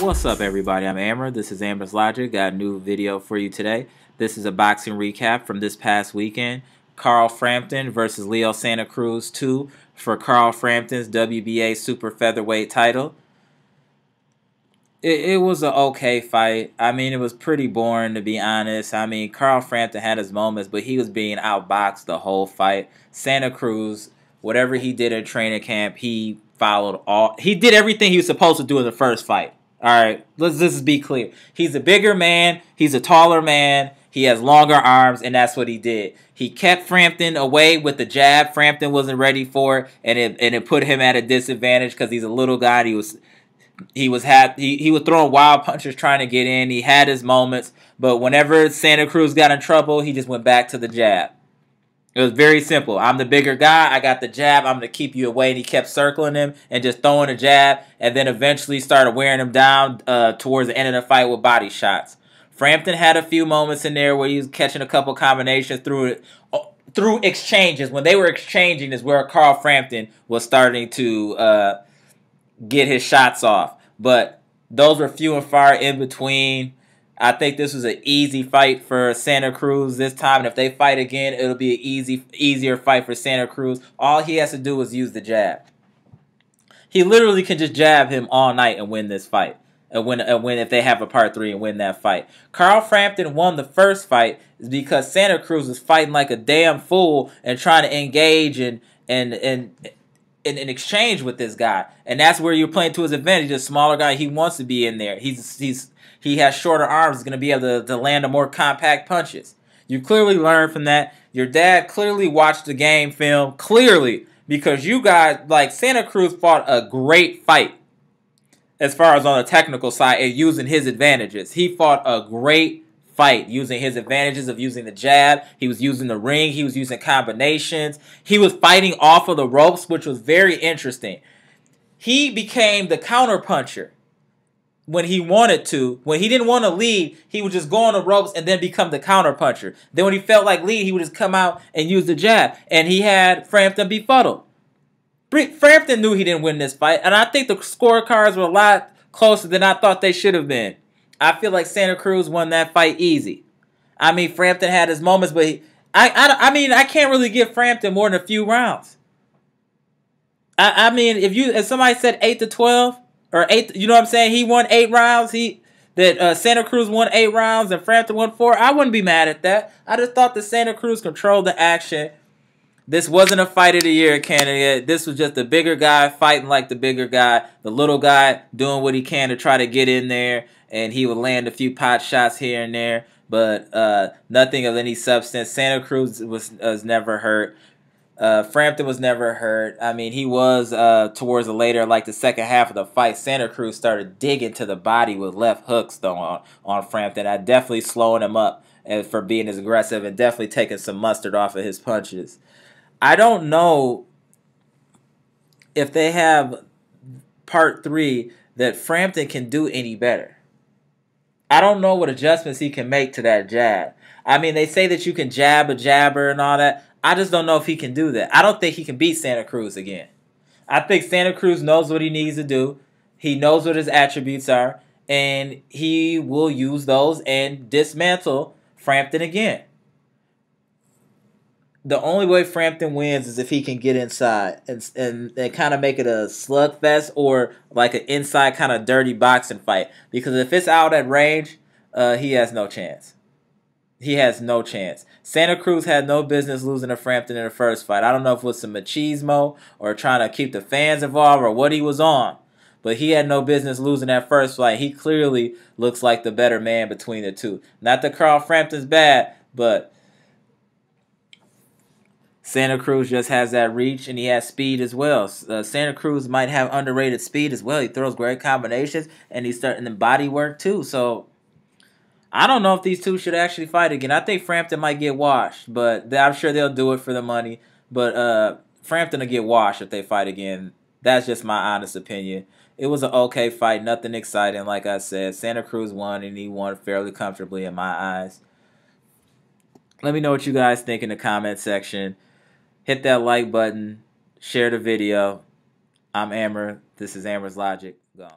What's up, everybody? I'm Amara. This is Amara's Logic. Got a new video for you today. This is a boxing recap from this past weekend. Carl Frampton versus Leo Santa Cruz 2 for Carl Frampton's WBA Super Featherweight title. It was an okay fight. I mean, it was pretty boring, to be honest. I mean, Carl Frampton had his moments, but he was being outboxed the whole fight. Santa Cruz, whatever he did at training camp, he followed all. He did everything he was supposed to do in the first fight. All right, let's just be clear. He's a bigger man. He's a taller man. He has longer arms, and that's what he did. He kept Frampton away with the jab. Frampton wasn't ready for it, and it put him at a disadvantage because he's a little guy. And he was throwing wild punches trying to get in. He had his moments, but whenever Santa Cruz got in trouble, he just went back to the jab. It was very simple. I'm the bigger guy. I got the jab. I'm going to keep you away. And he kept circling him and just throwing a jab, and then eventually started wearing him down towards the end of the fight with body shots. Frampton had a few moments in there where he was catching a couple combinations through exchanges. When they were exchanging is where Carl Frampton was starting to get his shots off. But those were few and far in between. I think this was an easy fight for Santa Cruz this time. And if they fight again, it'll be an easier fight for Santa Cruz. All he has to do is use the jab. He literally can just jab him all night and win this fight. And win if they have a part 3 and win that fight. Carl Frampton won the first fight because Santa Cruz was fighting like a damn fool and trying to engage and in exchange with this guy. And that's where you're playing to his advantage. A smaller guy, he wants to be in there. He has shorter arms. He's going to be able to land the more compact punches. You clearly learned from that. Your dad clearly watched the game film. Clearly. Because you guys, like, Santa Cruz fought a great fight. As far as on the technical side and using his advantages. He fought a great fight using his advantages of using the jab. He was using the ring. He was using combinations. He was fighting off of the ropes, which was very interesting. He became the counter puncher when he wanted to. When he didn't want to lead, he would just go on the ropes and then become the counter puncher. Then when he felt like lead, he would just come out and use the jab. And he had Frampton befuddled. Frampton knew he didn't win this fight. And I think the scorecards were a lot closer than I thought they should have been. I feel like Santa Cruz won that fight easy. I mean, Frampton had his moments, but I mean, I can't really give Frampton more than a few rounds. I mean, if somebody said 8-12 or 8, you know what I'm saying? He won 8 rounds. Santa Cruz won 8 rounds and Frampton won 4. I wouldn't be mad at that. I just thought that Santa Cruz controlled the action. This wasn't a fight of the year candidate. This was just the bigger guy fighting like the bigger guy. The little guy doing what he can to try to get in there. And he would land a few pot shots here and there. But nothing of any substance. Santa Cruz was never hurt. Frampton was never hurt. I mean, he was towards the later, like the second half of the fight. Santa Cruz started digging to the body with left hooks though on Frampton. I definitely slowing him up for being as aggressive and definitely taking some mustard off of his punches. I don't know if they have part 3 that Frampton can do any better. I don't know what adjustments he can make to that jab. I mean, they say that you can jab a jabber and all that. I just don't know if he can do that. I don't think he can beat Santa Cruz again. I think Santa Cruz knows what he needs to do. He knows what his attributes are. And he will use those and dismantle Frampton again. The only way Frampton wins is if he can get inside and kind of make it a slugfest or like an inside kind of dirty boxing fight. Because if it's out at range, he has no chance. He has no chance. Santa Cruz had no business losing to Frampton in the first fight. I don't know if it was some machismo or trying to keep the fans involved or what he was on. But he had no business losing that first fight. He clearly looks like the better man between the two. Not that Carl Frampton's bad, but Santa Cruz just has that reach, and he has speed as well. Santa Cruz might have underrated speed as well. He throws great combinations, and he's starting the body work too. So I don't know if these two should actually fight again. I think Frampton might get washed, but I'm sure they'll do it for the money. But Frampton will get washed if they fight again. That's just my honest opinion. It was an okay fight, nothing exciting, like I said. Santa Cruz won, and he won fairly comfortably in my eyes. Let me know what you guys think in the comment section. Hit that like button. Share the video. I'm Amara. This is Amara's Logic. Go.